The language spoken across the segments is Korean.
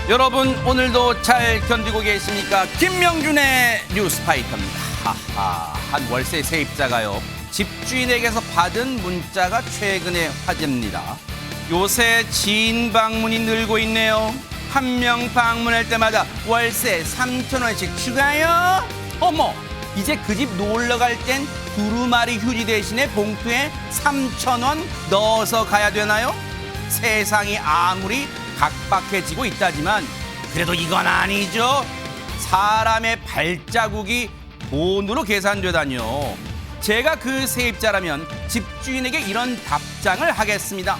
여러분 오늘도 잘 견디고 계십니까? 김명준의 뉴스파이터입니다. 한 월세 세입자가요, 집주인에게서 받은 문자가 최근에 화제입니다. 요새 지인 방문이 늘고 있네요. 한 명 방문할 때마다 월세 3,000원씩 추가요? 어머, 이제 그 집 놀러 갈 땐 두루마리 휴지 대신에 봉투에 3,000원 넣어서 가야 되나요? 세상이 아무리 각박해지고 있다지만 그래도 이건 아니죠. 사람의 발자국이 돈으로 계산되다뇨. 제가 그 세입자라면 집주인에게 이런 답장을 하겠습니다.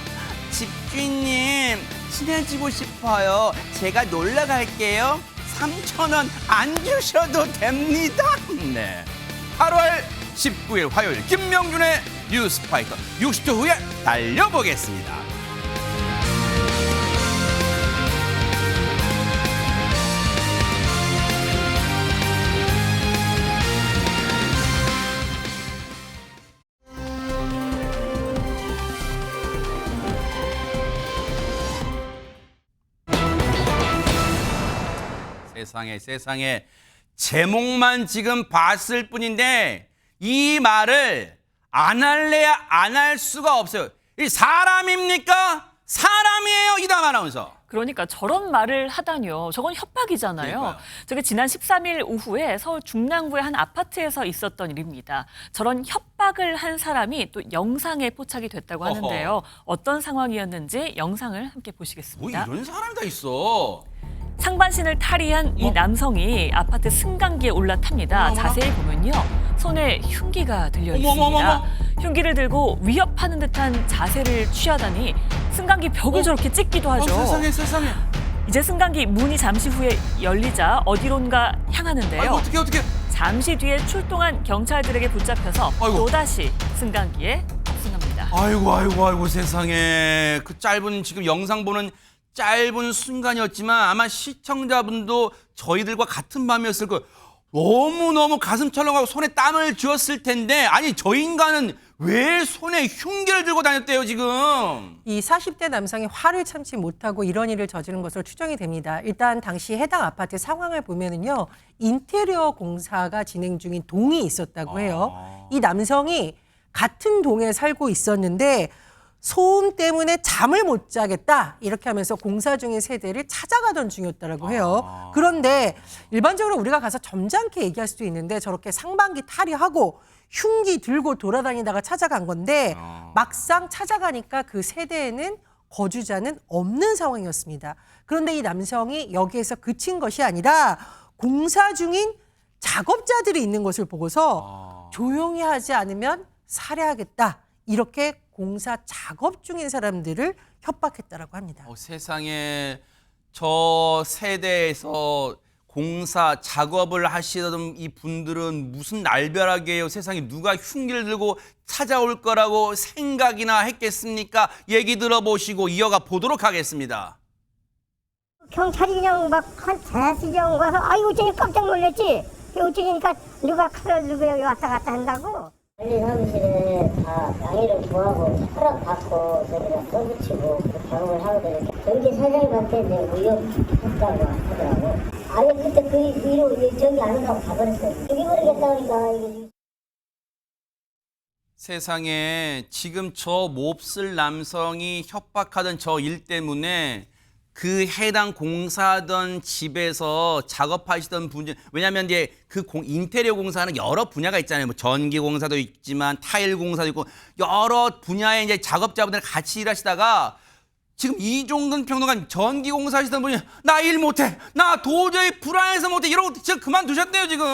집주인님, 친해지고 싶어요. 제가 놀러 갈게요. 3,000원 안 주셔도 됩니다. 네. 8월 19일 화요일 김명준의 뉴스파이터 60초 후에 달려보겠습니다. 세상에 제목만 지금 봤을 뿐인데 이 말을 안 할래야 안 할 수가 없어요. 이 사람입니까? 사람이에요, 이담 아나운서. 그러니까 저런 말을 하다니요. 저건 협박이잖아요. 그러니까요. 저게 지난 13일 오후에 서울 중랑구의 한 아파트에서 있었던 일입니다. 저런 협박을 한 사람이 또 영상에 포착이 됐다고 하는데요. 어떤 상황이었는지 영상을 함께 뭐 보시겠습니다. 이런 사람이 다 있어. 상반신을 탈의한 이 남성이 아파트 승강기에 올라탑니다. 자세히 보면요, 손에 흉기가 들려 있습니다. 흉기를 들고 위협하는 듯한 자세를 취하다니 승강기 벽을 저렇게 찍기도 하죠. 세상에. 이제 승강기 문이 잠시 후에 열리자 어디론가 향하는데요. 아이고, 어떡해. 잠시 뒤에 출동한 경찰들에게 붙잡혀서 아이고. 또다시 승강기에 탑승합니다. 아이고 세상에. 그 짧은 지금 영상 보는 짧은 순간이었지만 아마 시청자분도 저희들과 같은 밤이었을 거예요. 너무너무 가슴 철렁하고 손에 땀을 쥐었을 텐데, 아니 저 인간은 왜 손에 흉기를 들고 다녔대요 지금? 이 40대 남성이 화를 참지 못하고 이런 일을 저지른 것으로 추정이 됩니다. 일단 당시 해당 아파트 상황을 보면은요, 인테리어 공사가 진행 중인 동이 있었다고 해요. 이 남성이 같은 동에 살고 있었는데 소음 때문에 잠을 못 자겠다 이렇게 하면서 공사 중인 세대를 찾아가던 중이었다고 해요. 그런데 일반적으로 우리가 가서 점잖게 얘기할 수도 있는데 저렇게 상반기 탈의하고 흉기 들고 돌아다니다가 찾아간 건데 막상 찾아가니까 그 세대에는 거주자는 없는 상황이었습니다. 그런데 이 남성이 여기에서 그친 것이 아니라 공사 중인 작업자들이 있는 것을 보고서 조용히 하지 않으면 살해하겠다, 이렇게 공사 작업 중인 사람들을 협박했다라고 합니다. 세상에, 저 세대에서 공사 작업을 하시던 이 분들은 무슨 날벼락이에요. 세상에, 누가 흉기를 들고 찾아올 거라고 생각이나 했겠습니까? 얘기 들어보시고 이어가 보도록 하겠습니다. 경찰이 그냥 막 한 자야시장 와서 아이고 쟤 깜짝 놀랐지. 어쩌니까 누가 칼을 들고 여기 왔다 갔다 한다고. 관리 사무실에 다 양해를 구하고 허락받고 저희가 써붙이고 그 작업을 하거든요. 전기 사장님한테 이제 의혹했다고 하더라고. 아니 그때 그 이로 저기 안 한다고 가버렸어요. 죽여버리겠다 그러니까 이게. 세상에, 지금 저 몹쓸 남성이 협박하던 저 일 때문에 그 해당 공사하던 집에서 작업하시던 분들, 왜냐하면 이제 그 인테리어 공사는 여러 분야가 있잖아요. 뭐 전기 공사도 있지만 타일 공사도 있고 여러 분야의 이제 작업자분들 같이 일하시다가 지금 이종근 평론가 전기 공사 하시던 분이 나 일 못해, 나 도저히 불안해서 못해 이러고 진짜 그만두셨대요 지금.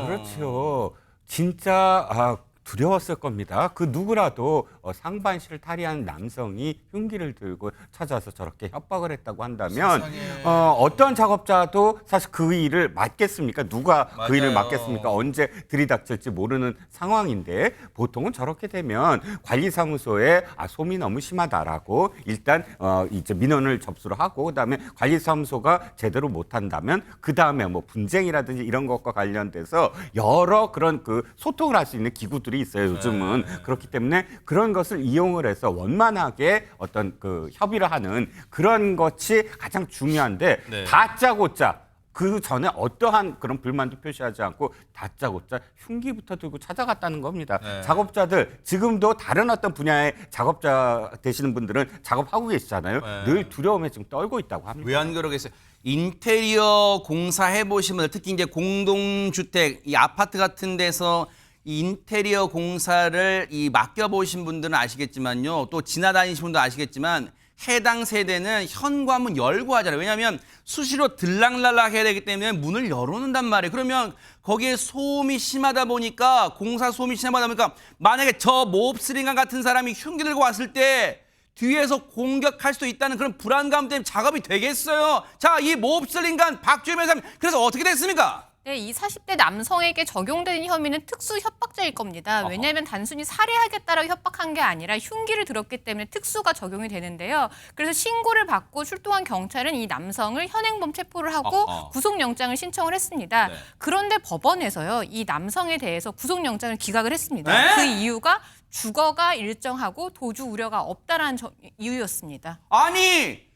그렇죠. 진짜 두려웠을 겁니다. 그 누구라도 상반신을 탈의한 남성이 흉기를 들고 찾아서 저렇게 협박을 했다고 한다면 어떤 작업자도 사실 그 일을 맡겠습니까? 누가 맞아요. 그 일을 맡겠습니까? 언제 들이닥칠지 모르는 상황인데 보통은 저렇게 되면 관리사무소에 소음이 너무 심하다라고 일단 이제 민원을 접수를 하고 그다음에 관리사무소가 제대로 못한다면 그다음에 뭐 분쟁이라든지 이런 것과 관련돼서 여러 그런 그 소통을 할 수 있는 기구들이 있어요. 요즘은. 그렇기 때문에 그런 것을 이용을 해서 원만하게 어떤 그 협의를 하는 그런 것이 가장 중요한데 네. 다짜고짜 그 전에 어떠한 그런 불만도 표시하지 않고 다짜고짜 흉기부터 들고 찾아갔다는 겁니다. 네. 작업자들 지금도 다른 어떤 분야의 작업자 되시는 분들은 작업하고 계시잖아요. 네. 늘 두려움에 지금 떨고 있다고 합니다. 왜 안 그러겠어요? 인테리어 공사 해보신 분들, 특히 이제 공동주택, 이 아파트 같은 데서 이 인테리어 공사를 맡겨보신 분들은 아시겠지만요. 또 지나다니신 분도 아시겠지만 해당 세대는 현관문 열고 하잖아요. 왜냐하면 수시로 들락날락 해야 되기 때문에 문을 열어놓는단 말이에요. 그러면 거기에 소음이 심하다 보니까 공사 소음이 심하다 보니까 만약에 저 몹쓸인간 같은 사람이 흉기 들고 왔을 때 뒤에서 공격할 수도 있다는 그런 불안감 때문에 작업이 되겠어요. 자, 이 몹쓸인간 박주임 회장님 그래서 어떻게 됐습니까? 네, 이 40대 남성에게 적용되는 혐의는 특수 협박죄일 겁니다. 왜냐하면 단순히 살해하겠다라고 협박한 게 아니라 흉기를 들었기 때문에 특수가 적용이 되는데요. 그래서 신고를 받고 출동한 경찰은 이 남성을 현행범 체포를 하고 구속영장을 신청을 했습니다. 네. 그런데 법원에서요, 이 남성에 대해서 구속영장을 기각을 했습니다. 네? 그 이유가 주거가 일정하고 도주 우려가 없다라는 이유였습니다. 아니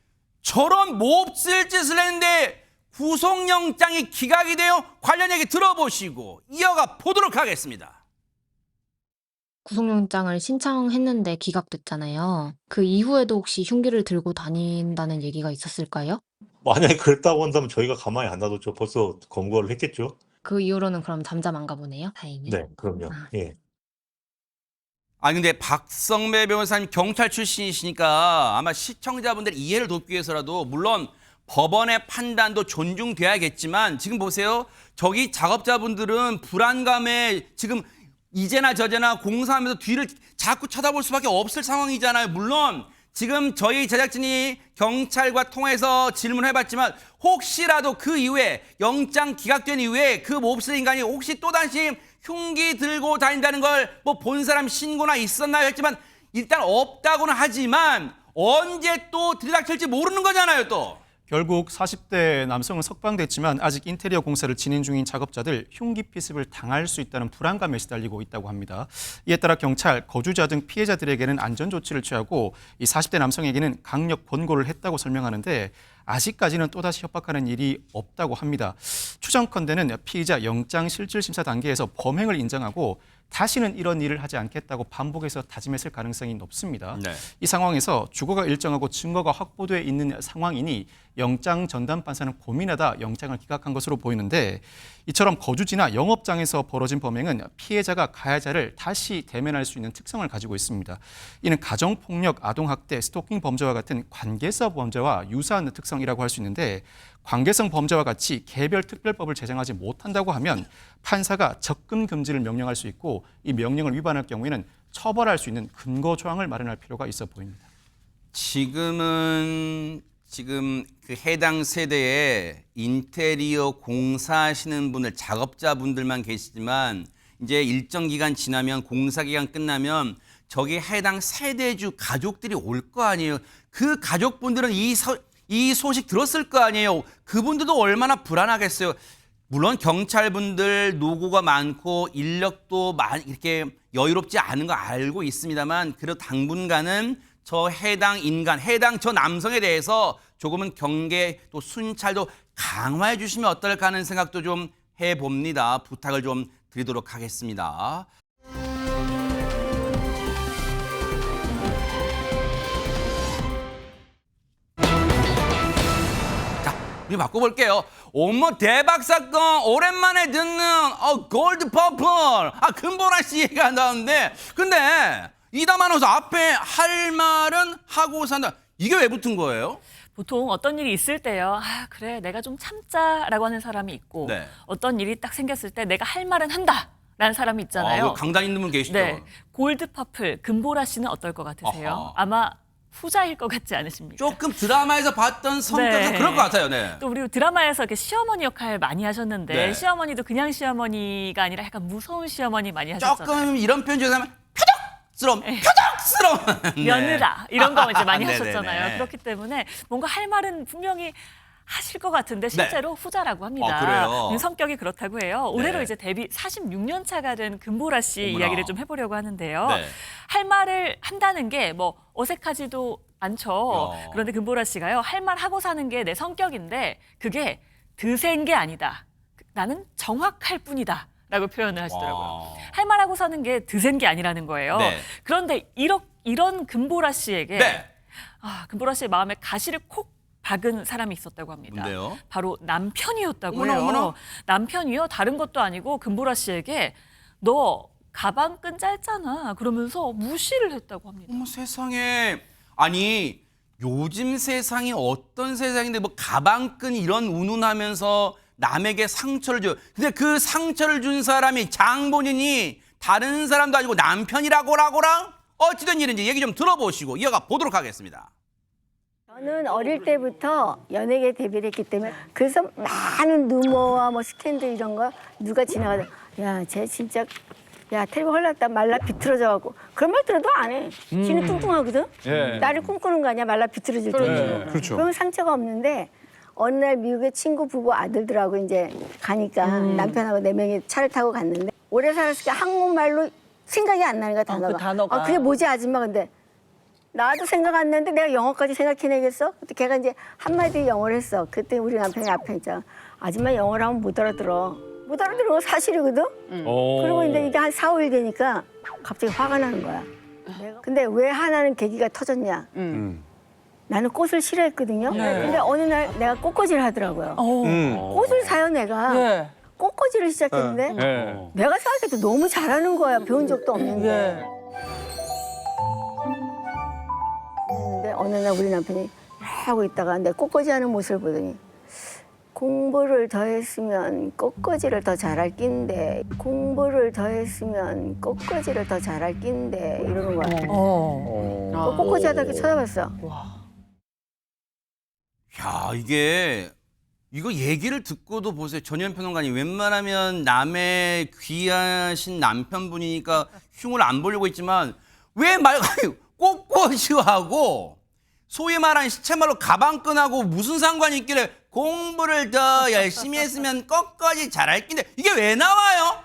저런 몹쓸 짓을 했는데 구속영장이 기각이 돼요? 관련 얘기 들어보시고 이어가 보도록 하겠습니다. 구속영장을 신청했는데 기각됐잖아요. 그 이후에도 혹시 흉기를 들고 다닌다는 얘기가 있었을까요? 만약에 그랬다고 한다면 저희가 가만히 안 놔뒀죠. 벌써 검거를 했겠죠. 그 이후로는 그럼 잠잠한가 보네요. 다행히. 네, 그럼요. 아. 예. 아니 근데 박성배 변호사님 경찰 출신이시니까 아마 시청자분들 이해를 돕기 위해서라도 물론 법원의 판단도 존중돼야겠지만 지금 보세요. 저기 작업자분들은 불안감에 지금 이제나 저제나 공사하면서 뒤를 자꾸 쳐다볼 수밖에 없을 상황이잖아요. 물론 지금 저희 제작진이 경찰과 통해서 질문을 해봤지만 혹시라도 그 이후에 영장 기각된 이후에 그 몹쓸 인간이 혹시 또다시 흉기 들고 다닌다는 걸 뭐 본 사람 신고나 있었나요 했지만 일단 없다고는 하지만 언제 또 들이닥칠지 모르는 거잖아요 또. 결국 40대 남성은 석방됐지만 아직 인테리어 공사를 진행 중인 작업자들 흉기 피습을 당할 수 있다는 불안감에 시달리고 있다고 합니다. 이에 따라 경찰, 거주자 등 피해자들에게는 안전 조치를 취하고 이 40대 남성에게는 강력 권고를 했다고 설명하는데 아직까지는 또다시 협박하는 일이 없다고 합니다. 추정컨대는 피의자 영장 실질 심사 단계에서 범행을 인정하고 다시는 이런 일을 하지 않겠다고 반복해서 다짐했을 가능성이 높습니다. 네. 이 상황에서 주거가 일정하고 증거가 확보돼 있는 상황이니 영장 전담 판사는 고민하다 영장을 기각한 것으로 보이는데 이처럼 거주지나 영업장에서 벌어진 범행은 피해자가 가해자를 다시 대면할 수 있는 특성을 가지고 있습니다. 이는 가정폭력, 아동학대, 스토킹 범죄와 같은 관계성 범죄와 유사한 특성이라고 할 수 있는데 관계성 범죄와 같이 개별 특별법을 제정하지 못한다고 하면 판사가 접근 금지를 명령할 수 있고 이 명령을 위반할 경우에는 처벌할 수 있는 근거 조항을 마련할 필요가 있어 보입니다. 지금 그 해당 세대에 인테리어 공사하시는 분들, 작업자분들만 계시지만 이제 일정 기간 지나면 공사 기간 끝나면 저기 해당 세대주 가족들이 올 거 아니에요. 그 가족분들은 이 소식 들었을 거 아니에요. 그분들도 얼마나 불안하겠어요. 물론 경찰분들 노고가 많고 인력도 이렇게 여유롭지 않은 거 알고 있습니다만 그래도 당분간은 저 해당 인간, 해당 저 남성에 대해서 조금은 경계 또 순찰도 강화해 주시면 어떨까 하는 생각도 좀 해봅니다. 부탁을 좀 드리도록 하겠습니다. 우리 바꿔볼게요. 어머 대박 사건 오랜만에 듣는 골드 퍼플 금보라 씨 얘기가 나왔는데 근데 이담 아나운서 앞에 할 말은 하고 산다. 이게 왜 붙은 거예요? 보통 어떤 일이 있을 때요. 그래 내가 좀 참자라고 하는 사람이 있고 네. 어떤 일이 딱 생겼을 때 내가 할 말은 한다라는 사람이 있잖아요. 강단 있는 분 계시죠? 네, 골드 퍼플 금보라 씨는 어떨 것 같으세요? 어허. 아마 후자일 것 같지 않으십니까? 조금 드라마에서 봤던 성격은 네. 그럴 것 같아요. 네. 또 우리 드라마에서 이렇게 시어머니 역할 많이 하셨는데 네. 시어머니도 그냥 시어머니가 아니라 약간 무서운 시어머니 많이 하셨잖아요. 조금 이런 표현 중에서 하면 표적스러운 네. 며느라 이런 거 이제 많이 네네네. 하셨잖아요. 그렇기 때문에 뭔가 할 말은 분명히 하실 것 같은데 실제로 후자라고 합니다. 그래요? 성격이 그렇다고 해요. 올해로 네. 이제 데뷔 46년 차가 된 금보라 씨 어머나. 이야기를 좀 해보려고 하는데요. 네. 할 말을 한다는 게 뭐 어색하지도 않죠. 야. 그런데 금보라 씨가요. 할 말 하고 사는 게 내 성격인데 그게 드센 게 아니다. 나는 정확할 뿐이다. 라고 표현을 하시더라고요. 와. 할 말하고 사는 게 드센 게 아니라는 거예요. 네. 그런데 이런 금보라 씨에게 네. 금보라 씨의 마음에 가시를 콕 박은 사람이 있었다고 합니다. 뭔데요? 바로 남편이었다고 어머나, 해요. 어머나. 남편이요. 다른 것도 아니고 금보라 씨에게 너 가방끈 짧잖아. 그러면서 무시를 했다고 합니다. 어머 세상에. 아니 요즘 세상이 어떤 세상인데 뭐 가방끈 이런 운운하면서 남에게 상처를 줘요. 근데 그 상처를 준 사람이 장본인이 다른 사람도 아니고 남편이라고라고랑 어찌된 일인지 얘기 좀 들어보시고 이어가 보도록 하겠습니다. 저는 어릴 때부터 연예계 데뷔를 했기 때문에 그래서 많은 루머와 뭐 스캔들 이런 거 누가 지나가다 야, 쟤 진짜 야, 텔레비 헐났다 말라 비틀어져 갖고 그런 말 들어도 안 해. 지는 뚱뚱하거든. 나를 꿈꾸는 거 아니야 말라 비틀어질 때. 그렇죠. 그러면 상처가 없는데 어느 날 미국의 친구 부부 아들들하고 이제 가니까 남편하고 4명이 차를 타고 갔는데 오래 살았으니까 한국말로 생각이 안 나는 거야 단어가. 그 단어가. 그게 뭐지 아줌마 근데 나도 생각 안 나는데 내가 영어까지 생각해내겠어? 그때 걔가 이제 한마디 영어를 했어. 그때 우리 남편이 앞에 있잖아. 아줌마 영어를 하면 못 알아들어. 못 알아들은 건 사실이거든? 그리고 이제 이게 한 4, 5일 되니까 갑자기 화가 나는 거야. 근데 왜 화나는 계기가 터졌냐? 나는 꽃을 싫어했거든요. 근데 어느 날 내가 꽃꽂이를 하더라고요. 꽃을 사요 내가. 꽃꽂이를 시작했는데 내가 생각해도 너무 잘하는 거야. 배운 적도 없는데. 근데 어느 날 우리 남편이 하고 있다가 내 꽃꽂이 하는 모습을 보더니 공부를 더 했으면 꽃꽂이를 더 잘할 낀데 공부를 더 했으면 꽃꽂이를 더 잘할 낀데 이러는 거야. 꽃꽂이 하다 이렇게 쳐다봤어. 야 이거 얘기를 듣고도 보세요. 전현 평론가님 웬만하면 남의 귀하신 남편분이니까 흉을 안 보려고 했지만 왜 꽃꽂이하고 소위 말하는 시체말로 가방끈하고 무슨 상관이 있길래 공부를 더 열심히 했으면 꽃꽂이 잘할 낀데 이게 왜 나와요?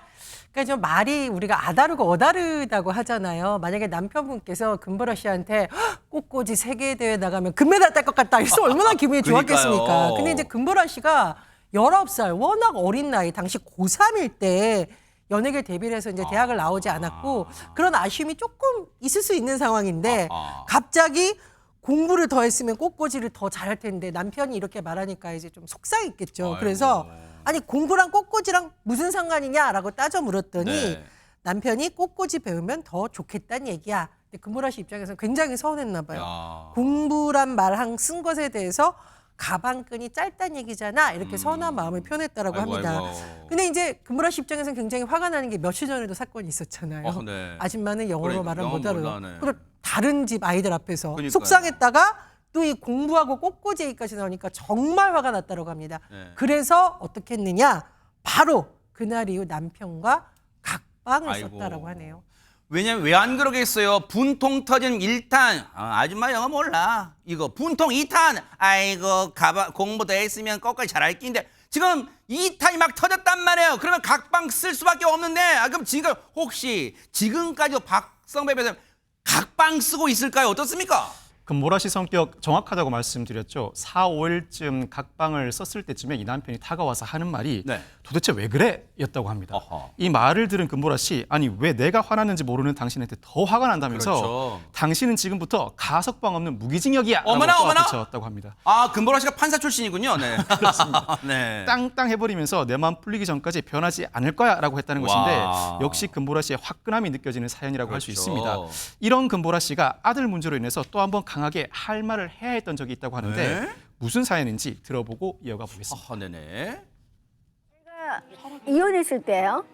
그러니까 좀 말이 우리가 아다르고 어다르다고 하잖아요. 만약에 남편분께서 금보라 씨한테 꽃꽂이 세계대회 나가면 금메달 딸 것 같다 했으면 얼마나 기분이 좋았겠습니까? 그러니까요. 근데 이제 금보라 씨가 19살 워낙 어린 나이 당시 고3일 때 연예계 데뷔를 해서 이제 대학을 나오지 않았고 그런 아쉬움이 조금 있을 수 있는 상황인데 갑자기 공부를 더 했으면 꽃꽂이를 더 잘할 텐데 남편이 이렇게 말하니까 이제 좀 속상했겠죠. 그래서 아니 공부랑 꽃꽂이랑 무슨 상관이냐라고 따져 물었더니 네. 남편이 꽃꽂이 배우면 더 좋겠다는 얘기야. 근데 금보라 씨 입장에서는 굉장히 서운했나 봐요. 공부란 말 쓴 것에 대해서 가방끈이 짧다는 얘기잖아. 이렇게 서운한 마음을 표현했다라고 합니다. 근데 이제 금보라 씨 입장에서는 굉장히 화가 나는 게 며칠 전에도 사건이 있었잖아요. 네. 아줌마는 영어로 그러니까, 말을 영어 못 알아요. 몰라네. 그리고 다른 집 아이들 앞에서 그러니까요. 속상했다가 또 이 공부하고 꽃꽂이 얘기까지 나오니까 정말 화가 났다고 합니다. 네. 그래서 어떻게 했느냐? 바로 그날 이후 남편과 각방을 아이고. 썼다라고 하네요. 왜냐면 왜 안 그러겠어요? 분통 터진 1탄. 아줌마 영어 몰라. 이거 분통 2탄. 아이고 공부 더 했으면 꽃까지 잘할 낀데 지금 2탄이 막 터졌단 말이에요. 그러면 각방 쓸 수밖에 없는데 그럼 지금 혹시 지금까지 박성배 변호사 각방 쓰고 있을까요? 어떻습니까? 금보라 씨 성격 정확하다고 말씀드렸죠. 4, 5일쯤 각방을 썼을 때쯤에 이 남편이 다가와서 하는 말이 네. 도대체 왜 그래? 였다고 합니다. 어허. 이 말을 들은 금보라 씨, 아니 왜 내가 화났는지 모르는 당신한테 더 화가 난다면서 그렇죠. 당신은 지금부터 가석방 없는 무기징역이야 어머나, 라고 어머나. 붙였다고 합니다. 금보라 씨가 판사 출신이군요. 네. 그렇습니다. 네. 땅땅 해버리면서 내 마음 풀리기 전까지 변하지 않을 거야 라고 했다는 와. 것인데 역시 금보라 씨의 화끈함이 느껴지는 사연이라고 할 수 그렇죠. 있습니다. 이런 금보라 씨가 아들 문제로 인해서 또 한 번 강하게 할 말을 해야 했던 적이 있다고 하는데 네? 무슨 사연인지 들어보고 이어가 보겠습니다. 네네. 이혼했을 때요.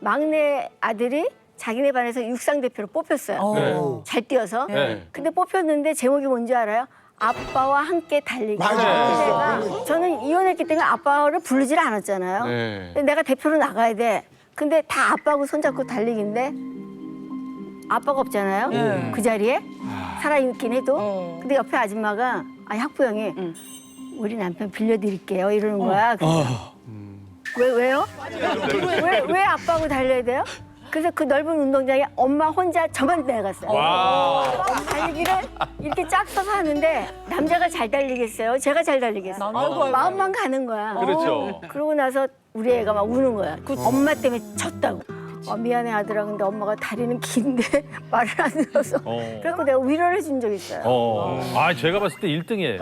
막내 아들이 자기네 반에서 육상 대표로 뽑혔어요. 잘 뛰어서. 근데 뽑혔는데 제목이 뭔지 알아요? 아빠와 함께 달리기. 맞아요. 저는 이혼했기 때문에 아빠를 부르질 않았잖아요. 근데 내가 대표로 나가야 돼. 근데 다 아빠하고 손잡고 달리기인데 아빠가 없잖아요. 그 자리에 살아있긴 해도. 근데 옆에 아줌마가 학부형이 우리 남편 빌려드릴게요 이러는 거야. 왜요? 왜 아빠하고 달려야 돼요? 그래서 그 넓은 운동장에 엄마 혼자 저만 내갔어요. 달리기를 이렇게 짝 서서 하는데 남자가 잘 달리겠어요? 제가 잘 달리겠어요? 마음만 가는 거야. 그렇죠. 그러고 나서 우리 애가 막 우는 거야. 엄마 때문에 졌다고. 미안해 아들아, 근데 엄마가 다리는 긴데 말을 안 들어서. 그래서 내가 위로를 해준 적 있어요. 아, 제가 봤을 때 1등이에요.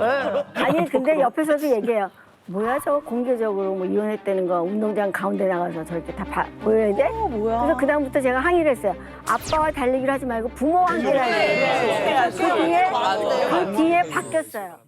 아니 근데 옆에서도 얘기해요. 뭐야 저거 공개적으로 뭐 이혼했다는 거 운동장 가운데 나가서 저렇게 다 보여야 돼? 그래서 그다음부터 제가 항의를 했어요. 아빠와 달리기를 하지 말고 부모와 함께 달리기. 그 뒤에 바뀌었어요.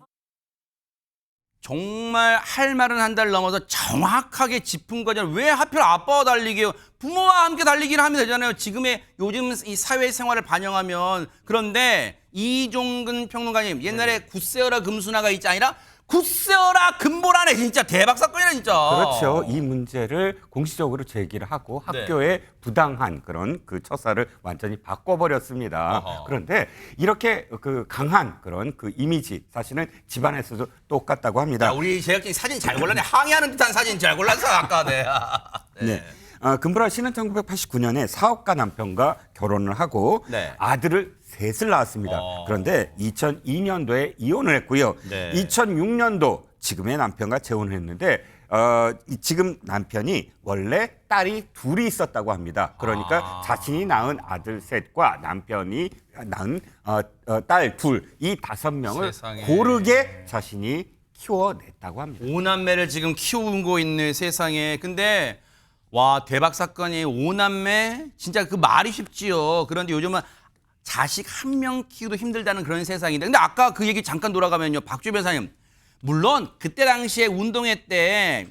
정말 할 말은 한 달 넘어서 정확하게 짚은 거잖아요. 왜 하필 아빠와 달리기요? 부모와 함께 달리기를 하면 되잖아요. 지금의 요즘 이 사회생활을 반영하면. 그런데 이종근 평론가님, 옛날에 굳세어라 금수나가 있지 아니라 굳세어라 금보라네. 진짜 대박 사건이네 진짜. 그렇죠. 이 문제를 공식적으로 제기를 하고 학교의 부당한 그런 그 처사를 완전히 바꿔버렸습니다. 그런데 이렇게 그 강한 그런 그 이미지 사실은 집안에서도 똑같다고 합니다. 야, 우리 제작진이 사진 잘 골랐네. 항의하는 듯한 사진 잘 골랐어 아까. 네. 네. 금보라 씨는 1989년에 사업가 남편과 결혼을 하고 네. 아들을 셋을 낳았습니다. 그런데 2002년도에 이혼을 했고요. 네. 2006년도 지금의 남편과 재혼을 했는데 지금 남편이 원래 딸이 둘이 있었다고 합니다. 그러니까 자신이 낳은 아들 셋과 남편이 낳은 딸 둘, 이 5명을 세상에. 고르게 자신이 키워냈다고 합니다. 5남매를 지금 키우고 있는 세상에. 근데 와, 대박 사건이 5남매 진짜 그 말이 쉽지요. 그런데 요즘은 자식 한 명 키우도 힘들다는 그런 세상인데. 근데 아까 그 얘기 잠깐 돌아가면요. 박주 변호사님. 물론 그때 당시에 운동회 때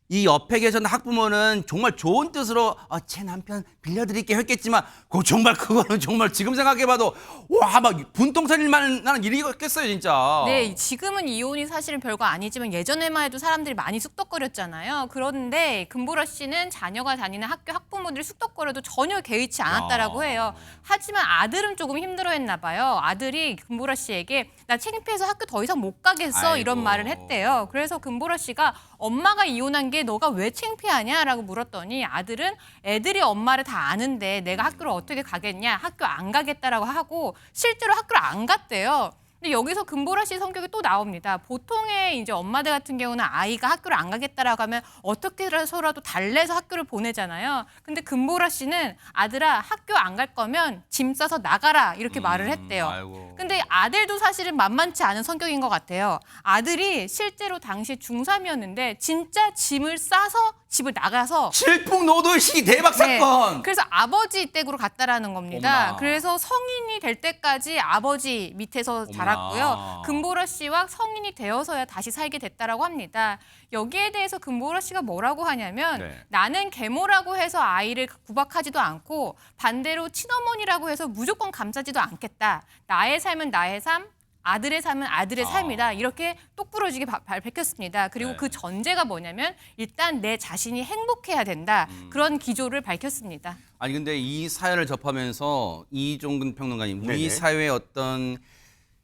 이 옆에 계셨던 학부모는 정말 좋은 뜻으로 제 남편 빌려드릴게 했겠지만 정말 그거는 정말 지금 생각해봐도 와, 막 분통 터질 만한 일이었겠어요 진짜. 네, 지금은 이혼이 사실은 별거 아니지만 예전에만 해도 사람들이 많이 쑥덕거렸잖아요. 그런데 금보라 씨는 자녀가 다니는 학교 학부모들이 쑥덕거려도 전혀 개의치 않았다라고 해요. 하지만 아들은 조금 힘들어했나 봐요. 아들이 금보라 씨에게 나 창피해서 학교 더 이상 못 가겠어 이런 아이고. 말을 했대요. 그래서 금보라 씨가 엄마가 이혼한 게 너가 왜 창피하냐라고 물었더니 아들은 애들이 엄마를 다 아는데 내가 학교를 어떻게 가겠냐, 학교 안 가겠다라고 하고 실제로 학교를 안 갔대요. 근데 여기서 금보라 씨 성격이 또 나옵니다. 보통의 이제 엄마들 같은 경우는 아이가 학교를 안 가겠다라고 하면 어떻게 해서라도 달래서 학교를 보내잖아요. 근데 금보라 씨는 아들아 학교 안 갈 거면 짐 싸서 나가라 이렇게 말을 했대요. 아이고. 근데 아들도 사실은 만만치 않은 성격인 것 같아요. 아들이 실제로 당시 중3이었는데 진짜 짐을 싸서 집을 나가서 질풍노도시 대박 사건. 네, 그래서 아버지 댁으로 갔다라는 겁니다. 어머나. 그래서 성인이 될 때까지 아버지 밑에서 자랐고요. 어머나. 금보라 씨와 성인이 되어서야 다시 살게 됐다라고 합니다. 여기에 대해서 금보라 씨가 뭐라고 하냐면 네. 나는 계모라고 해서 아이를 구박하지도 않고 반대로 친어머니라고 해서 무조건 감싸지도 않겠다. 나의 삶은 나의 삶, 아들의 삶은 아들의 삶이다. 이렇게 똑부러지게 밝혔습니다. 그리고 네. 그 전제가 뭐냐면 일단 내 자신이 행복해야 된다. 그런 기조를 밝혔습니다. 아니 근데 이 사연을 접하면서 이종근 평론가님, 우리 네네. 사회의 어떤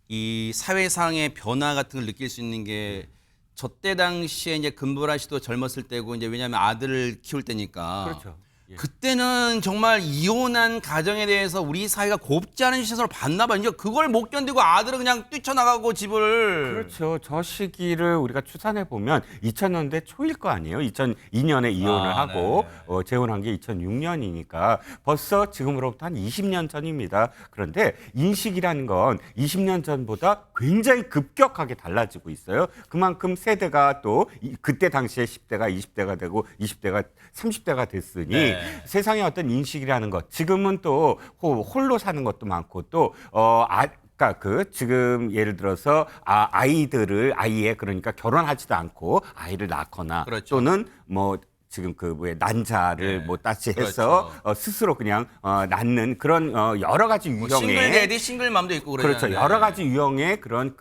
이 사회상의 변화 같은 걸 느낄 수 있는 게 저 때 당시에 이제 금보라 씨도 젊었을 때고 이제 왜냐하면 아들을 키울 때니까. 그렇죠. 예. 그때는 정말 이혼한 가정에 대해서 우리 사회가 곱지 않은 시선으로 봤나 봐요. 이제 그걸 못 견디고 아들은 그냥 뛰쳐나가고 집을. 그렇죠. 저 시기를 우리가 추산해 보면 2000년대 초일 거 아니에요. 2002년에 이혼을 하고 재혼한 게 2006년이니까 벌써 지금으로부터 한 20년 전입니다. 그런데 인식이라는 건 20년 전보다 굉장히 급격하게 달라지고 있어요. 그만큼 세대가 또 그때 당시에 10대가 20대가 되고 20대가 30대가 됐으니 네. 세상의 어떤 인식이라는 것 지금은 또 홀로 사는 것도 많고 또 그러니까 그 지금 예를 들어서 아이의 그러니까 결혼하지도 않고 아이를 낳거나 그렇죠. 또는 뭐 지금 그 왜 난자를 네. 뭐 따지해서 그렇죠. 스스로 그냥 낳는 그런 여러 가지 뭐 유형의 싱글 데디, 싱글맘도 있고 그러잖아요. 그렇죠. 여러 가지 유형의 그런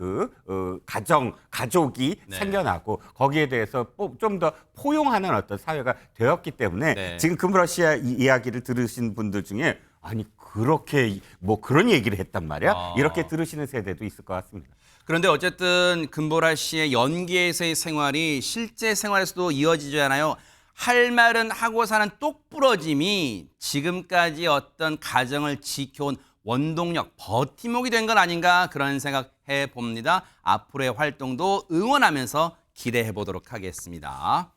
가족이 네. 생겨나고 거기에 대해서 좀 더 포용하는 어떤 사회가 되었기 때문에 네. 지금 금보라 씨의 이야기를 들으신 분들 중에 아니 그렇게 뭐 그런 얘기를 했단 말이야. 이렇게 들으시는 세대도 있을 것 같습니다. 그런데 어쨌든 금보라 씨의 연기에서의 생활이 실제 생활에서도 이어지잖아요. 할 말은 하고 사는 똑부러짐이 지금까지 어떤 가정을 지켜온 원동력, 버팀목이 된 건 아닌가 그런 생각해 봅니다. 앞으로의 활동도 응원하면서 기대해 보도록 하겠습니다.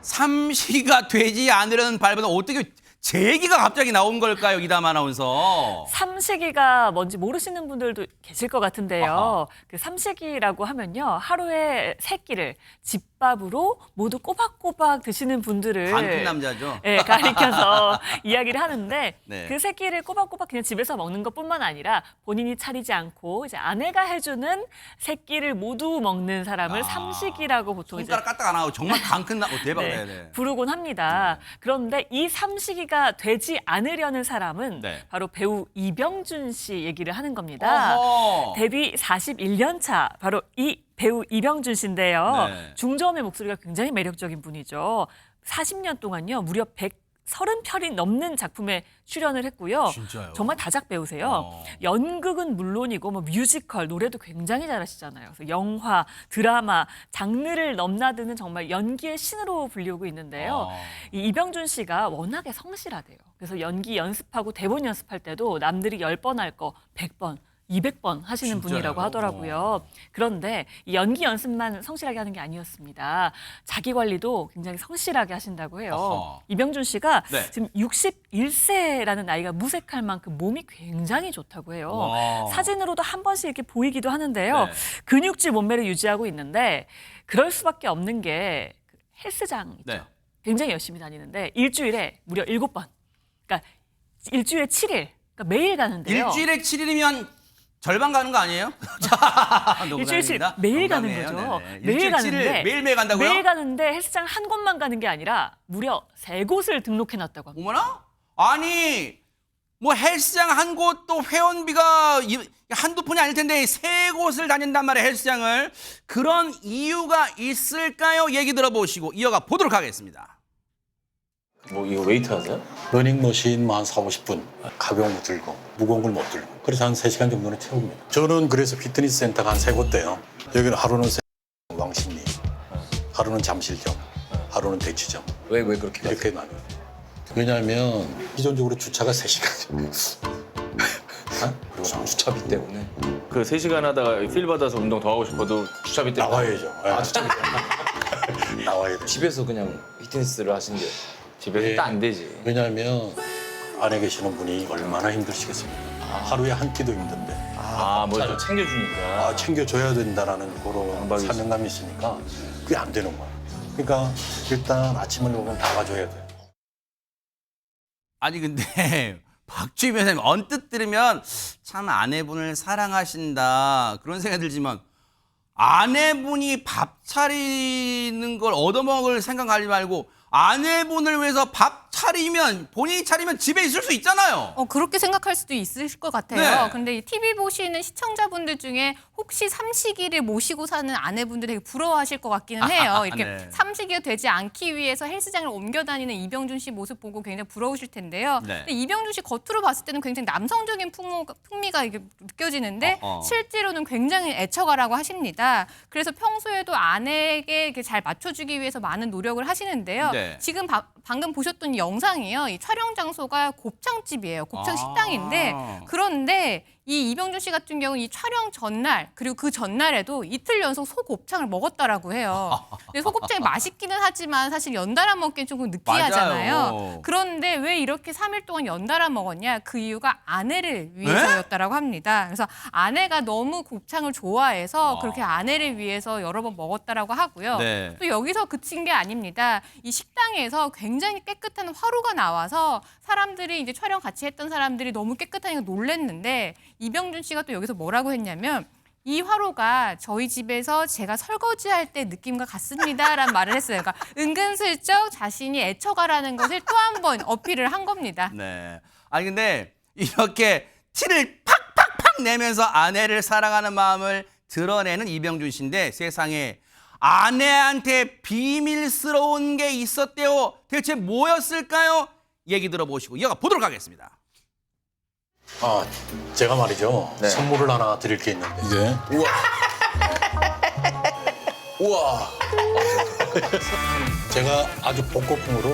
삼시가 되지 않으려는 발부는 어떻게 제 얘기가 갑자기 나온 걸까요, 이담 아나운서? 삼식이가 뭔지 모르시는 분들도 계실 것 같은데요. 아하. 그 삼식이라고 하면요. 하루에 3끼를 집밥으로 모두 꼬박꼬박 드시는 분들을 반푼 남자죠. 예, 가리켜서 이야기를 하는데 네. 그 3끼를 꼬박꼬박 그냥 집에서 먹는 것뿐만 아니라 본인이 차리지 않고 이제 아내가 해주는 3끼를 모두 먹는 사람을 삼식이라고 보통 이제 손가락 까딱 안 하고 정말 강큰 대박. 네, 네. 부르곤 합니다. 그런데 이 삼식이가 되지 않으려는 사람은 네. 바로 배우 이병준 씨 얘기를 하는 겁니다. 어허. 데뷔 41년 차 바로 이 배우 이병준 씨인데요. 네. 중저음의 목소리가 굉장히 매력적인 분이죠. 40년 동안요. 무려 130편이 넘는 작품에 출연을 했고요. 진짜요? 정말 다작 배우세요. 연극은 물론이고 뭐 뮤지컬, 노래도 굉장히 잘하시잖아요. 그래서 영화, 드라마, 장르를 넘나드는 정말 연기의 신으로 불리우고 있는데요. 이 이병준 씨가 워낙에 성실하대요. 그래서 연기 연습하고 대본 연습할 때도 남들이 10번 할 거 100번, 200번 하시는 진짜요? 분이라고 하더라고요. 그런데 이 연기 연습만 성실하게 하는 게 아니었습니다. 자기 관리도 굉장히 성실하게 하신다고 해요. 어허. 이병준 씨가 네. 지금 61세라는 나이가 무색할 만큼 몸이 굉장히 좋다고 해요. 와. 사진으로도 한 번씩 이렇게 보이기도 하는데요. 네. 근육질 몸매를 유지하고 있는데 그럴 수밖에 없는 게 그 헬스장 있죠. 네. 굉장히 열심히 다니는데 일주일에 무려 7번. 그러니까 일주일에 7일. 그러니까 매일 가는데요. 일주일에 7일이면 절반 가는 거 아니에요? 자, 일주일에 7일 농담입니다. 매일 가는 농담이에요. 거죠. 네네. 매일 일주일 가는데 7일 매일매일 간다고요? 매일 가는데 헬스장 한 곳만 가는 게 아니라 무려 3곳을 등록해 놨다고 합니다. 어머나? 아니 뭐 헬스장 한 곳도 회원비가 한두 푼이 아닐 텐데 3곳을 다닌단 말이에요, 헬스장을. 그런 이유가 있을까요? 얘기 들어보시고 이어가 보도록 하겠습니다. 뭐 이거 웨이트 하세요? 러닝머신 한 4, 50분 가벼운 거 들고 무거운 걸 못 들고 그래서 한 3시간 정도는 채웁니다. 저는 그래서 피트니스 센터가 한 3곳대요. 여기는 하루는 왕십리, 하루는 잠실점, 하루는 대치점 왜 그렇게 이렇게 나눠요. 왜냐하면 기존적으로 주차가 3시간 그리고 주차비 때문에 그 3시간 하다가 필 받아서 운동 더 하고 싶어도 주차비 때문에 나와야죠. 아 주차비 때문에 나와야 돼. 집에서 그냥 피트니스를 하시는 게 집에서 네. 딱 안 되지. 왜냐하면 안에 계시는 분이 얼마나 힘드시겠습니까? 하루에 한 끼도 힘든데 뭘 좀 챙겨주니까. 챙겨줘야 된다라는 그런 강박이지. 사명감이 있으니까 그게 안 되는 거야. 그러니까 일단 아침을 먹으면 나가줘야 돼. 아니 근데 박주희 변호사님 언뜻 들으면 참 아내분을 사랑하신다 그런 생각이 들지만 아내분이 밥 차리는 걸 얻어먹을 생각하지 말고 아내분을 위해서 밥 차리면 본인이 차리면 집에 있을 수 있잖아요. 그렇게 생각할 수도 있을 것 같아요. 네. 근데 이 TV 보시는 시청자분들 중에 혹시 삼식이를 모시고 사는 아내분들 되게 부러워하실 것 같기는 해요. 이렇게 네. 삼식이가 되지 않기 위해서 헬스장을 옮겨 다니는 이병준 씨 모습 보고 굉장히 부러우실 텐데요. 네. 근데 이병준 씨 겉으로 봤을 때는 굉장히 남성적인 풍미가 이렇게 느껴지는데 실제로는 굉장히 애처가라고 하십니다. 그래서 평소에도 아내에게 이렇게 잘 맞춰주기 위해서 많은 노력을 하시는데요. 네. 지금 방금 보셨던 영상이요. 이 촬영 장소가 곱창집이에요. 곱창 식당인데 그런데 이 이병준 씨 같은 경우는 이 촬영 전날 그리고 그 전날에도 이틀 연속 소곱창을 먹었다라고 해요. 근데 소곱창이 맛있기는 하지만 사실 연달아 먹기엔 조금 느끼하잖아요. 맞아요. 그런데 왜 이렇게 3일 동안 연달아 먹었냐? 그 이유가 아내를 위해서였다고 합니다. 그래서 아내가 너무 곱창을 좋아해서 그렇게 아내를 위해서 여러 번 먹었다라고 하고요. 네. 또 여기서 그친 게 아닙니다. 이 식당에서 굉장히 깨끗한 화로가 나와서 사람들이 이제 촬영 같이 했던 사람들이 너무 깨끗하니까 놀랬는데 이병준 씨가 또 여기서 뭐라고 했냐면 이 화로가 저희 집에서 제가 설거지할 때 느낌과 같습니다라는 말을 했어요. 그러니까 은근슬쩍 자신이 애처가라는 것을 또 한 번 어필을 한 겁니다. 네. 아니 근데 이렇게 티를 팍팍팍 내면서 아내를 사랑하는 마음을 드러내는 이병준 씨인데 세상에 아내한테 비밀스러운 게 있었대요. 대체 뭐였을까요? 얘기 들어보시고 이어가 보도록 하겠습니다. 제가 말이죠. 네. 선물을 하나 드릴 게 있는데. 이게 우와. 제가 아주 복고풍으로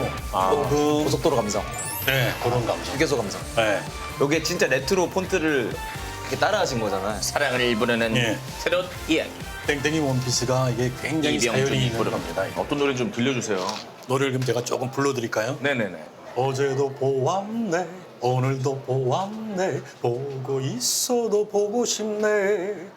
그 고속도로 감성, 네, 그런 감성. 휴게소 감성. 네. 요게 진짜 레트로 폰트를 이렇게 따라하신 거잖아요. 사랑을 일부르는 예. 새로운 이야기. 땡땡이 원피스가 이게 굉장히 사연이 있는 겁니다. 어떤 노래 좀 들려주세요. 노래를 그럼 제가 조금 불러드릴까요? 네네네. 어제도 보았네, 오늘도 보았네, 보고 있어도 보고 싶네.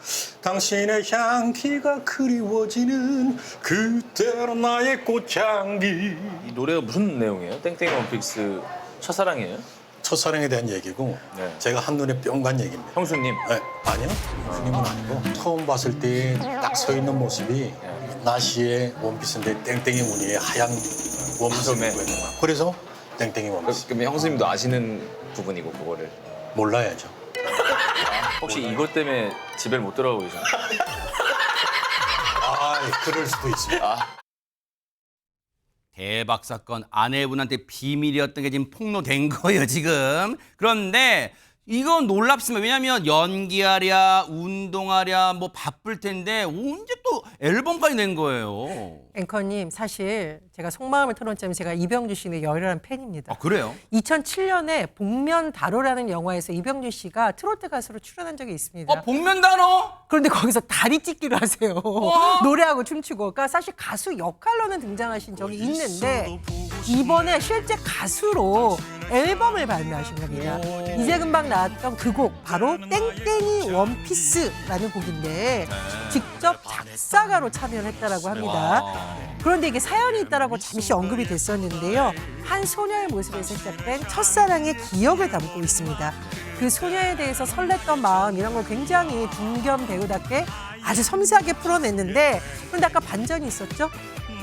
당신의 향기가 그리워지는 그때로 나의 꽃향기. 이 노래가 무슨 내용이에요? 땡땡이 원픽스 첫사랑이에요? 첫사랑에 대한 얘기고 네. 제가 한눈에 뿅 간 얘기입니다. 형수님. 네, 아니요. 형님은 아니고 처음 봤을 때 딱 서 있는 모습이 나시의 원피스인데 땡땡이 무늬의 하얀 원피스를 가슴에. 입고 있는 거야. 그래서 땡땡이 원피스. 그럼 형수님도 아시는 부분이고 그거를. 몰라야죠. 혹시 이것 때문에 집에 못 들어가고 계셨나요? 그럴 수도 있습니다. 대박 사건. 아내분한테 비밀이었던 게 지금 폭로된 거예요, 지금. 그런데 이건 놀랍습니다. 왜냐하면 연기하랴, 운동하랴, 뭐 바쁠 텐데 언제 또 앨범까지 낸 거예요. 앵커님, 사실 제가 속마음을 털어놓자면 제가 이병준 씨의 열혈한 팬입니다. 아, 그래요? 2007년에 복면다로라는 영화에서 이병준 씨가 트로트 가수로 출연한 적이 있습니다. 복면다로? 그런데 거기서 다리 찢기를 하세요. 노래하고 춤추고. 그러니까 사실 가수 역할로는 등장하신 적이 있는데 이번에 실제 가수로 앨범을 발매하신 겁니다. 이제 금방 나왔던 그 곡 바로 땡땡이 원피스라는 곡인데 직접 작사가로 참여를 했다라고 합니다. 그런데 이게 사연이 있다라고 잠시 언급이 됐었는데요. 한 소녀의 모습에서 시작된 첫사랑의 기억을 담고 있습니다. 그 소녀에 대해서 설렜던 마음 이런 걸 굉장히 중견 배우답게 아주 섬세하게 풀어냈는데 그런데 아까 반전이 있었죠?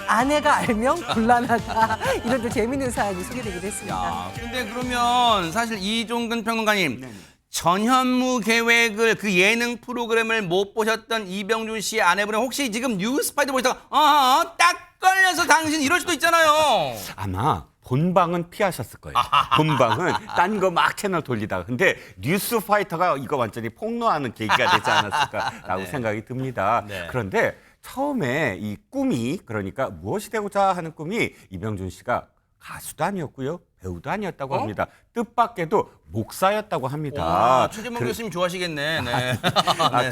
아내가 알면 곤란하다. 이런 또 재밌는 사연이 소개되기도 했습니다. 야, 근데 그러면 사실 이종근 평론가님 전현무 계획을 그 예능 프로그램을 못 보셨던 이병준 씨의 아내분은 혹시 지금 뉴스파이터 보시다가 딱 걸려서 당신 이럴 수도 있잖아요. 아마 본방은 피하셨을 거예요. 본방은 딴 거 막 채널 돌리다가. 근데 뉴스파이터가 이거 완전히 폭로하는 계기가 되지 않았을까라고 생각이 듭니다. 네. 그런데 처음에 이 꿈이, 그러니까 무엇이 되고자 하는 꿈이 이병준 씨가 가수도 아니었고요. 배우도 아니었다고 합니다. 뜻밖에도 목사였다고 합니다. 최재문 교수님 좋아하시겠네. 네.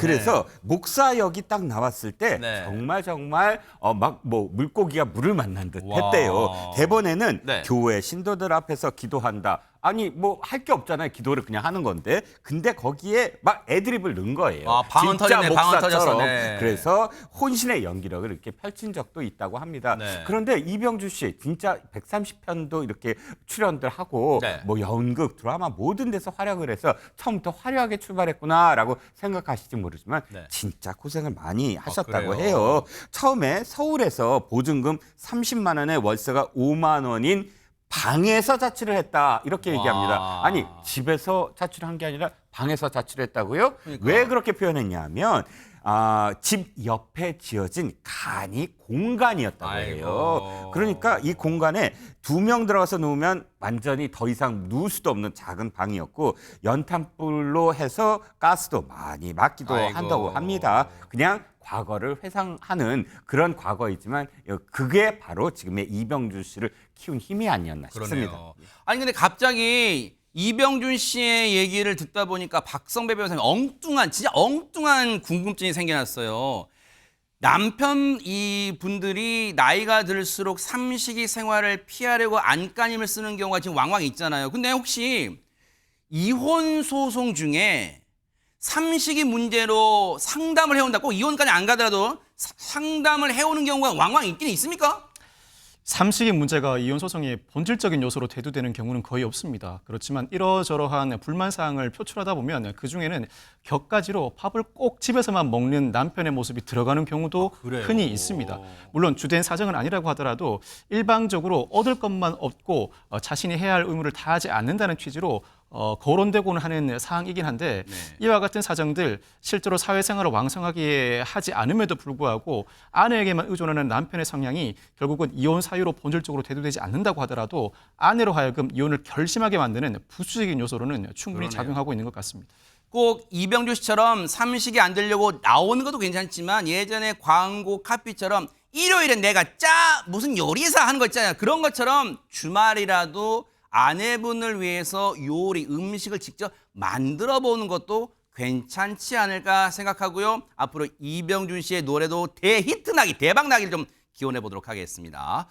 그래서 목사 역이 딱 나왔을 때 네. 정말 막 뭐 물고기가 물을 만난 듯 와. 했대요. 대본에는 네. 교회 신도들 앞에서 기도한다. 아니 뭐 할 게 없잖아요. 기도를 그냥 하는 건데. 근데 거기에 막 애드립을 넣은 거예요. 방언 진짜 터졌네, 방언 목사처럼. 터졌어. 네. 그래서 혼신의 연기력을 이렇게 펼친 적도 있다고 합니다. 네. 그런데 이병준 씨 진짜 130편도 이렇게 출연들 하고 네. 뭐 연극, 드라마 모든 데서 활약을 해서 처음부터 화려하게 출발했구나라고 생각하실지 모르지만 네. 진짜 고생을 많이 하셨다고 그래요? 해요. 처음에 서울에서 보증금 30만 원에 월세가 5만 원인 방에서 자취를 했다 이렇게 얘기합니다. 아니 집에서 자취를 한 게 아니라 방에서 자취를 했다고요? 그러니까. 왜 그렇게 표현했냐면 집 옆에 지어진 간이 공간이었다고 해요. 아이고. 그러니까 이 공간에 2명 들어가서 누우면 완전히 더 이상 누울 수도 없는 작은 방이었고 연탄불로 해서 가스도 많이 막기도 아이고. 한다고 합니다. 그냥 과거를 회상하는 그런 과거이지만 그게 바로 지금의 이병준 씨를 키운 힘이 아니었나 싶습니다. 그러네요. 아니 근데 갑자기 이병준 씨의 얘기를 듣다 보니까 박성배 변호사님 진짜 엉뚱한 궁금증이 생겨났어요. 남편 이 분들이 나이가 들수록 삼식이 생활을 피하려고 안간힘을 쓰는 경우가 지금 왕왕 있잖아요. 근데 혹시 이혼 소송 중에 삼식이 문제로 상담을 해온다. 꼭 이혼까지 안 가더라도 상담을 해오는 경우가 왕왕 있긴 있습니까? 삼식의 문제가 이혼 소송의 본질적인 요소로 대두되는 경우는 거의 없습니다. 그렇지만 이러저러한 불만 사항을 표출하다 보면 그중에는 격가지로 밥을 꼭 집에서만 먹는 남편의 모습이 들어가는 경우도 흔히 있습니다. 물론 주된 사정은 아니라고 하더라도 일방적으로 얻을 것만 얻고 자신이 해야 할 의무를 다하지 않는다는 취지로 거론되고는 하는 사항이긴 한데 이와 같은 사정들 실제로 사회생활을 왕성하게 하지 않음에도 불구하고 아내에게만 의존하는 남편의 성향이 결국은 이혼 사유로 본질적으로 대두되지 않는다고 하더라도 아내로 하여금 이혼을 결심하게 만드는 부수적인 요소로는 충분히 작용하고 있는 것 같습니다. 꼭 이병주 씨처럼 삼식이 안 되려고 나오는 것도 괜찮지만 예전에 광고 카피처럼 일요일에 내가 무슨 요리사 하는 거 있잖아요. 그런 것처럼 주말이라도 아내분을 위해서 요리, 음식을 직접 만들어 보는 것도 괜찮지 않을까 생각하고요. 앞으로 이병준 씨의 노래도 대히트 나기, 대박 나기를 좀 기원해 보도록 하겠습니다.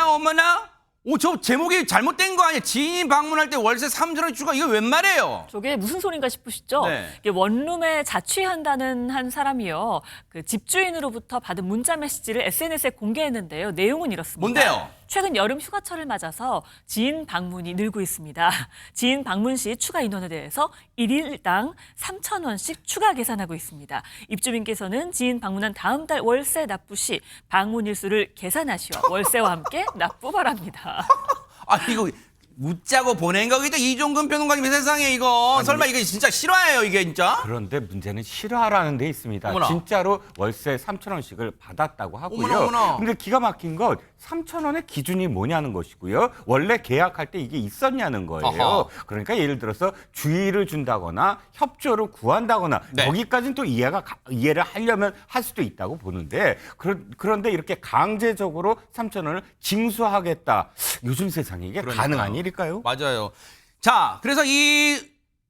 어머나. 저 제목이 잘못된 거 아니에요? 지인 방문할 때 월세 3,000원 추가, 이거 웬 말이에요? 저게 무슨 소린가 싶으시죠? 네. 이게 원룸에 자취한다는 한 사람이요. 그 집주인으로부터 받은 문자 메시지를 SNS에 공개했는데요. 내용은 이렇습니다. 뭔데요? 최근 여름 휴가철을 맞아서 지인 방문이 늘고 있습니다. 지인 방문 시 추가 인원에 대해서 1일당 3,000원씩 추가 계산하고 있습니다. 입주민께서는 지인 방문한 다음 달 월세 납부 시 방문 일수를 계산하시어 월세와 함께 납부 바랍니다. 이거 웃자고 보낸 거겠죠? 이종근 평론가님, 세상에 이거. 설마 이거 진짜 실화예요, 이게 진짜? 그런데 문제는 실화라는 데 있습니다. 어머나. 진짜로 월세 3,000원씩을 받았다고 하고요. 어머나. 근데 기가 막힌 건 3,000원의 기준이 뭐냐는 것이고요. 원래 계약할 때 이게 있었냐는 거예요. 어허. 그러니까 예를 들어서 주의를 준다거나 협조를 구한다거나 네. 거기까지는 또 이해를 하려면 할 수도 있다고 보는데 그런데 이렇게 강제적으로 3,000원을 징수하겠다. 요즘 세상에 이게 그러니까요. 가능한 일일까요? 맞아요. 자, 그래서 이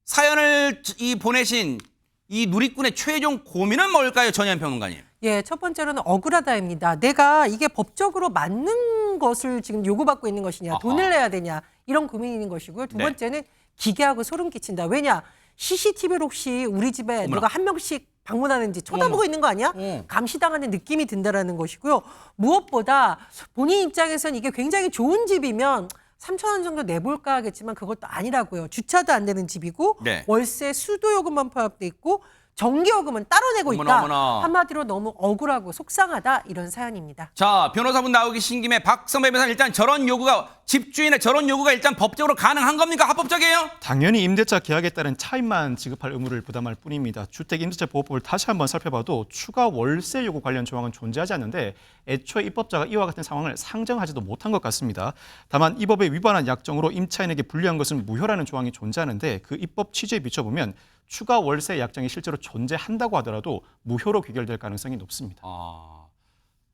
사연을 보내신 이 누리꾼의 최종 고민은 뭘까요, 전현 평론가님? 예, 첫 번째로는 억울하다입니다. 내가 이게 법적으로 맞는 것을 지금 요구받고 있는 것이냐, 아하. 돈을 내야 되냐, 이런 고민인 것이고요. 두 네. 번째는 기괴하고 소름 끼친다. 왜냐? CCTV로 혹시 우리 집에 어머나. 누가 한 명씩 방문하는지 쳐다보고 어머. 있는 거 아니야? 어. 감시당하는 느낌이 든다라는 것이고요. 무엇보다 본인 입장에서는 이게 굉장히 좋은 집이면 3,000원 정도 내볼까 하겠지만 그것도 아니라고요. 주차도 안 되는 집이고 네. 월세 수도요금만 포함돼 있고 전기요금은 따로 내고 어머나, 있다. 어머나. 한마디로 너무 억울하고 속상하다 이런 사연입니다. 자, 변호사분 나오기 신 김에 박성배 변호사, 일단 저런 요구가, 집주인의 저런 요구가 일단 법적으로 가능한 겁니까? 합법적이에요? 당연히 임대차 계약에 따른 차임만 지급할 의무를 부담할 뿐입니다. 주택임대차보호법을 다시 한번 살펴봐도 추가 월세 요구 관련 조항은 존재하지 않는데 애초에 입법자가 이와 같은 상황을 상정하지도 못한 것 같습니다. 다만 이 법에 위반한 약정으로 임차인에게 불리한 것은 무효라는 조항이 존재하는데 그 입법 취지에 비춰보면 추가 월세 약정이 실제로 존재한다고 하더라도 무효로 귀결될 가능성이 높습니다.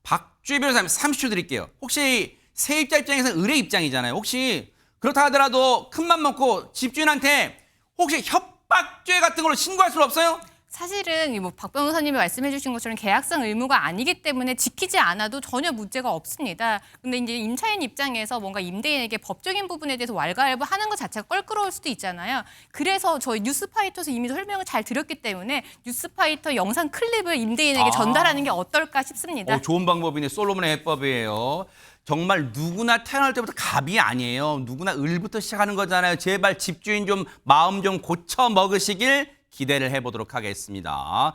박주희 변호사님 30초 드릴게요. 혹시 세입자 입장에서는 의뢰 입장이잖아요. 혹시 그렇다 하더라도 큰맘 먹고 집주인한테 혹시 협박죄 같은 걸로 신고할 수는 없어요? 사실은 박 변호사님이 말씀해 주신 것처럼 계약상 의무가 아니기 때문에 지키지 않아도 전혀 문제가 없습니다. 근데 이제 임차인 입장에서 뭔가 임대인에게 법적인 부분에 대해서 왈가왈부하는 것 자체가 껄끄러울 수도 있잖아요. 그래서 저희 뉴스파이터에서 이미 설명을 잘 드렸기 때문에 뉴스파이터 영상 클립을 임대인에게 전달하는 게 어떨까 싶습니다. 좋은 방법이네. 솔로몬의 해법이에요. 정말 누구나 태어날 때부터 갑이 아니에요. 누구나 을부터 시작하는 거잖아요. 제발 집주인 좀 마음 좀 고쳐 먹으시길 기대를 해보도록 하겠습니다.